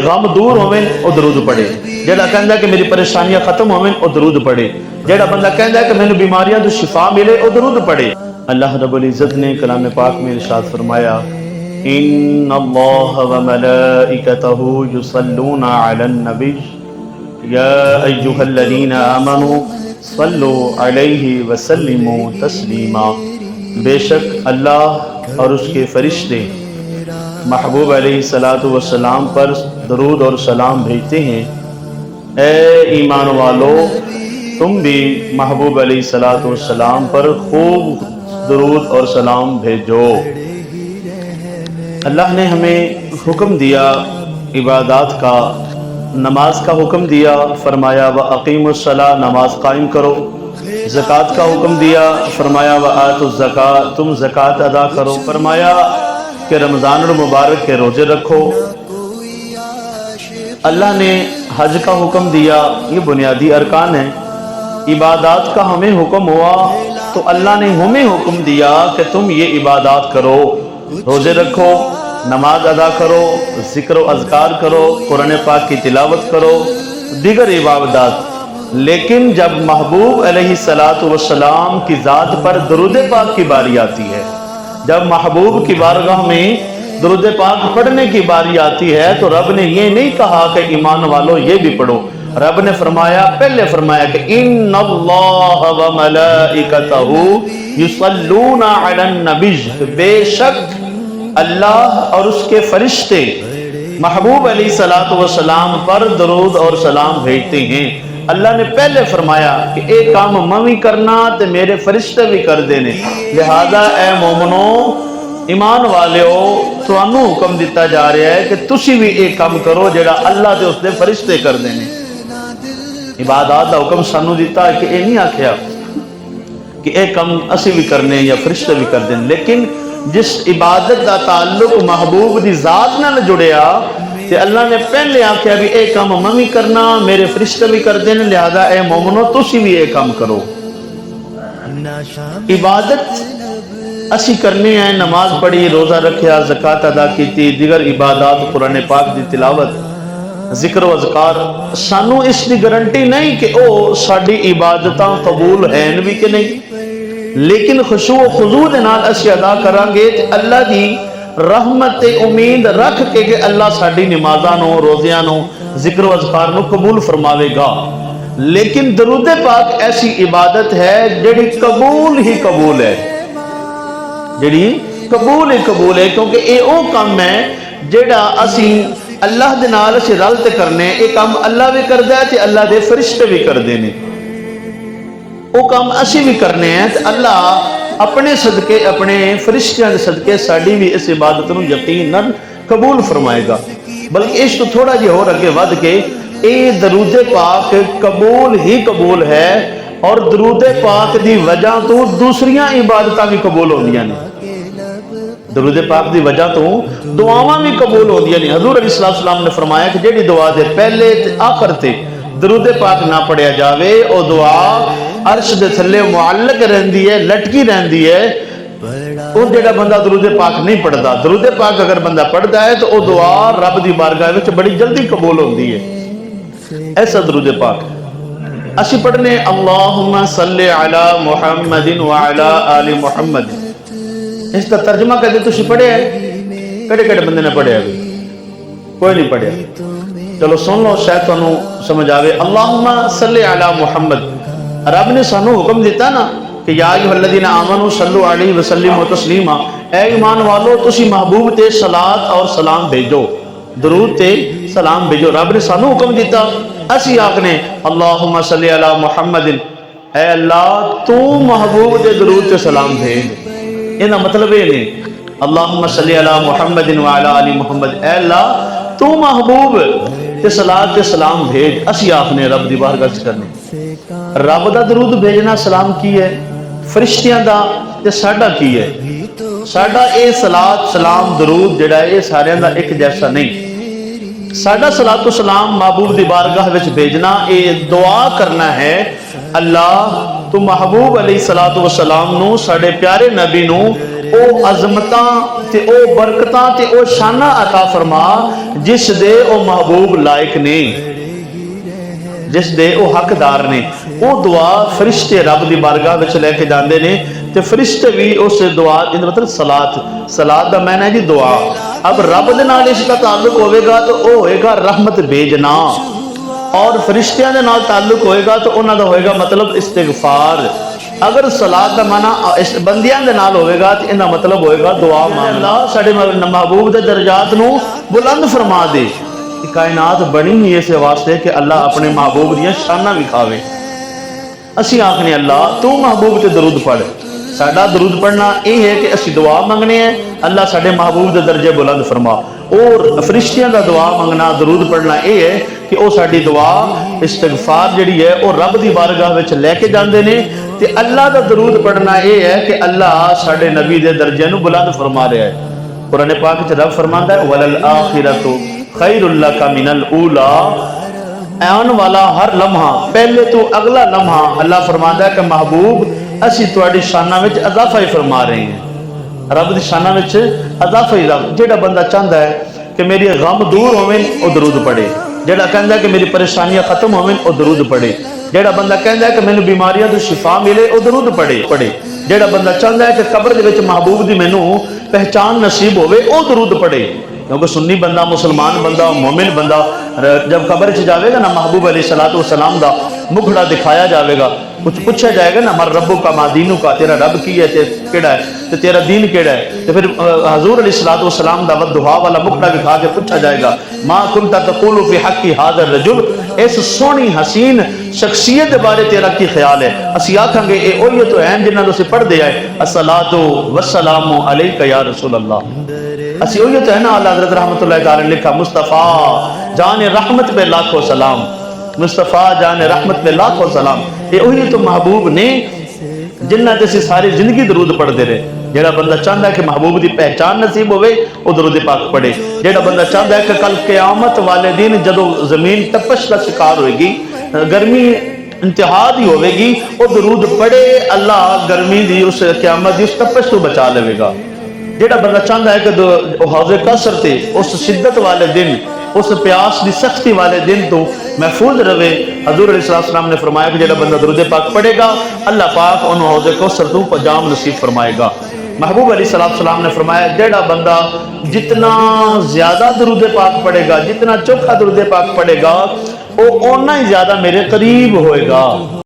غم دور ہوئے وہ درود پڑھے، جڑا کہندا کہ میری پریشانیاں ختم ہوئے وہ درود پڑھے، جڑا بندہ کہندا کہ مینوں بیماریاں تو شفا ملے وہ درود پڑھے۔ اللہ رب العزت نے کلام پاک میں ارشاد فرمایا ان اللہ وملائکتہ یصلون علی النبی یا ایھا الذین آمنوا صلوا علیہ وسلموا تسلیما، بے شک اللہ اور اس کے فرشتے محبوب علیہ السلام پر درود اور سلام بھیجتے ہیں۔ اے ایمان والو تم بھی محبوب علیہ السلام پر خوب درود اور سلام بھیجو۔ اللہ نے ہمیں حکم دیا عبادات کا، نماز کا حکم دیا، فرمایا وَأَقِيمُوا الصَّلَاةَ، نماز قائم کرو۔ زکوٰۃ کا حکم دیا، فرمایا وَآتُوا الزَّکاۃَ، تم زکوٰۃ ادا کرو۔ فرمایا کہ رمضان المبارک کے روزے رکھو۔ اللہ نے حج کا حکم دیا، یہ بنیادی ارکان ہیں۔ عبادات کا ہمیں حکم ہوا تو اللہ نے ہمیں حکم دیا کہ تم یہ عبادات کرو، روزے رکھو، نماز ادا کرو، ذکر و اذکار کرو، قرآن پاک کی تلاوت کرو، دیگر عبادات۔ لیکن جب محبوب علیہ السلام کی ذات پر درود پاک کی باری آتی ہے، جب محبوب کی بارگاہ میں درود پاک پڑھنے کی باری آتی ہے تو رب نے یہ نہیں کہا کہ ایمان والو یہ بھی پڑھو، رب نے فرمایا، پہلے فرمایا کہ ان اللہ وملائکتہ یصلون علی النبی، بے شک اللہ اور اس کے فرشتے محبوب علیہ السلام پر درود اور سلام بھیجتے ہیں۔ اللہ نے پہلے فرمایا کہ ایک کام میں بھی کرنا تے میرے فرشتے بھی کر دینے، لہذا اے مومنو ایمان والےو تانوں حکم دیتا جا رہا ہے کہ تسی بھی ایک کام کرو جڑا اللہ تے اس دے فرشتے کر دینے۔ عبادات دا حکم سانوں دیتا ہے کہ اے نہیں آکھیا کہ ایک کام اسی بھی کرنے یا فرشتے بھی کر دینے، لیکن جس عبادت دا تعلق محبوب دی ذات نال جڑیا تے اللہ نے پہلے آکھیا بھی ایک کام میں بھی کرنا میرے فرشتے بھی کر دینے، لہذا اے مومنو تسی بھی ایک کام کرو۔ عبادت اسی کرنی ہے، نماز پڑھی، روزہ رکھیا، زکوٰۃ ادا کیتی، دیگر عبادات، قرآن پاک دی تلاوت، ذکر و اذکار، سانو اس دی گارنٹی نہیں کہ او ساڈی عبادتاں قبول ہیں بھی کہ نہیں، لیکن خشوع و خضوع دے نال اسی ادا کران گے تے اللہ دی رحمت تے امید رکھ کے کہ اللہ ساڈی نمازاں نو، روزیاں نو، ذکر و اذکار نو قبول فرماوے گا۔ لیکن درود پاک ایسی عبادت ہے جڑی قبول ہی قبول ہے، جڑی قبول ہی قبول ہے، کیونکہ اے او کام ہے جڑا اسی اللہ دے نال اسی رل تے کرنے، اے کام اللہ بھی کردا ہے تے اللہ دے فرشتے بھی کردے نے، او کام اسی بھی کرنے ہیں تے اللہ اپنے صدقے، اپنے فرشتیاں دے صدقے ساڈی بھی اس عبادت نو یقیناً قبول فرمائے گا۔ بلکہ اس تو تھوڑا جہا اور اگے ود کے اے درود پاک قبول ہی قبول ہے، اور درود پاک دی وجہ تو دوسریاں عبادتاں بھی قبول ہوندیاں نے، درود پاک دی وجہ تو دعاواں بھی قبول ہوندیاں نے۔ حضور علیہ السلام نے فرمایا کہ جیڑی دعا دے پہلے تے آخر تے درود پاک نہ پڑھیا جاوے او دعا عرش دے تھلے معلق رہندی ہے، لٹکی رہندی ہے۔ او جیڑا بندہ درود پاک نہیں پڑھدا، درود پاک اگر بندہ پڑھدا ہے تو او دعا رب دی بارگاہ وچ بڑی جلدی قبول ہوندی ہے۔ ایسا درود پاک اسی پڑھنے اللہم صلی علی محمد وعلی آل محمد، اس کا ترجمہ کہتے تسی پڑھے ہے؟ کڑے کڑے بندے نے پڑھے ابھی کوئی نہیں پڑھے، چلو سن لو شاید تانوں سمجھ آوے۔ اللہم صلی علی محمد، رب نے سانو حکم دیتا نا کہ یا ایھا الذین آمنوا صلوا علیہ وسلموا تسلیما، اے ایمان والو تسی محبوب تے صلاۃ اور سلام بھیجو، درود تے سلام بھیجو، رب نے سانو حکم دیتا۔ اسی آکھنے اللہم صلی علی محمد، اے اللہ تو محبوب تے درود تے سلام بھیج، یہ مطلب یہ نہیں اللہم صلی علی محمد وعلی آل محمد، اے اللہ تو محبوب تے صلاۃ تے سلام بھیج، اسی آخنے رب دی بارگاہ وچ کرنے۔ رب دا درود بھیجنا سلام کی ہے، فرشتیاں دا تے ساڈا کی ہے؟ ساڈا اے صلاۃ سلام درود جڑا ہے سارے دا ایک جیسا نہیں۔ ساڈا صلاۃ و سلام محبوب دی بارگاہ وچ بھیجنا، اے دعا کرنا ہے اللہ تو محبوب علیہ السلام نو، ساڈے پیارے نبی نو او عظمتاں تے او برکتاں تے او شانہ عطا فرما جس دے او محبوب لائق نے، جس دے او حقدار نے۔ او دعا فرشتے رب دی بارگاہ وچ لے کے جاندے نے تے فرشتے بھی اس دعا دا مطلب صلات دا معنی ہے جی دعا۔ اب رب دے نال اس کا تعلق ہوئے گا تو او ہوئے گا رحمت بھیجنا، اور فرشتیاں دے نال تعلق ہوئے گا تو انہاں دا ہوئے گا مطلب استغفار۔ اگر صلات دا معنی بندیاں دے نال ہوئے گا تو انہاں مطلب ہوئے گا دعا مانگنا۔ اللہ ساڈے محبوب دے درجات نو بلند فرما دے۔ کائنات بنی ہی اسے واسطے کہ اللہ اپنے محبوب دیاں شاناں وکھاوے۔ اسی آخنے اللہ تو محبوب تے درود پڑھ، ساڈا درود پڑھنا یہ ہے کہ اسی دعا منگنے ہیں اللہ ساڈے محبوب دے درجے بلند فرما، اور فرشتیاں دا دعا منگنا درود پڑھنا یہ ہے کہ او ساڈی دعا استغفار جڑی ہے او رب دی بارگاہ وچ لے کے جاندے نے، تے اللہ دا درود پڑھنا یہ ہے کہ اللہ ساڈے نبی دے درجے نو بلند فرما رہا ہے۔ قرآن پاک وچ رب فرماندا ہے وَلَلْآخِرَةُ خَيْرٌ لَكَ مِنَ الْأُولَىٰ، آن والا ہر لمحہ پہلے تو اگلا لمحہ اللہ فرماندا ہے کہ محبوب اسی تواڈی شاناں وچ اضافہ ہی فرما رہے ہیں۔ رب دی شاناں وچ اضافہ ہی جیڑا بندہ چاہندا ہے کہ میری غم دور ہوویں او درود پڑھے، جیڑا کہندا ہے کہ میری پریشانیاں ختم ہوویں او درود پڑھے، جیڑا بندہ کہندا ہے کہ مینوں بیماریاں تو شفا ملے او درود پڑھے، جیڑا بندہ چاہندا ہے کہ قبر دے وچ محبوب دی مینوں پہچان نصیب ہوے او درود پڑھے۔ کیونکہ سنی بندہ، مسلمان بندہ، مومن بندہ جب قبر چ جاوے گا نا محبوب علیہ السلام دا مکھڑا دکھایا جاوے گا، کچھ پوچھا جائے گا نا مر ربو کا ما دینو کا، تیرا رب کی ہے تے کیڑا ہے تے تیرا دین کیڑا ہے، تے پھر حضور علیہ السلام دا ودعا والا مکھڑا دکھا کے پوچھا جائے گا ما کنت تقول فی حق ھذا الرجل، اس سونی حسین شخصیت دے بارے تیرا کی خیال ہے؟ اسی آکھاں گے اے اوہی تو ہیں جنہاں تو اسی پڑھ دے آئے الصلاۃ والسلام علیک یا رسول اللہ۔ اسی اوہی تو ہے نا اللہ حضرت رحمت اللہ تعالی نے لکھا مصطفیٰ جان رحمت پہ لاکھوں سلام، مصطفیٰ جان رحمت پہ لاکھوں سلام۔ یہ اوہی تو محبوب نے جنہ تے سی ساری زندگی درود پڑھ دے رہے۔ جیڑا بندہ چاہتا ہے کہ محبوب دی پہچان نصیب ہوئے وہ درود پاک پڑھے، جیڑا بندہ چاہتا ہے کہ کل قیامت والے دن جدو زمین تپش کا شکار ہوئے گی، گرمی انتہا دی ہوئے گی، وہ درود پڑھے، اللہ گرمی دی اس قیامت دی اس تپش تو بچا لے گا۔ جیڑا بندہ چاہتا ہے کہ حوض کوثر تے اس شدت والے دن، اس پیاس دی سختی والے دن تو محفوظ رہے، حضور علیہ السلام نے فرمایا کہ جیڑا بندہ درود پاک پڑھے گا اللہ پاک انہوں حوض کوثر تو جام نصیب فرمائے گا۔ محبوب علیہ السلام نے فرمایا جیڑا بندہ جتنا زیادہ درود پاک پڑھے گا، جتنا چوکھا درود پاک پڑھے گا، وہ اتنا ہی زیادہ میرے قریب ہوئے گا۔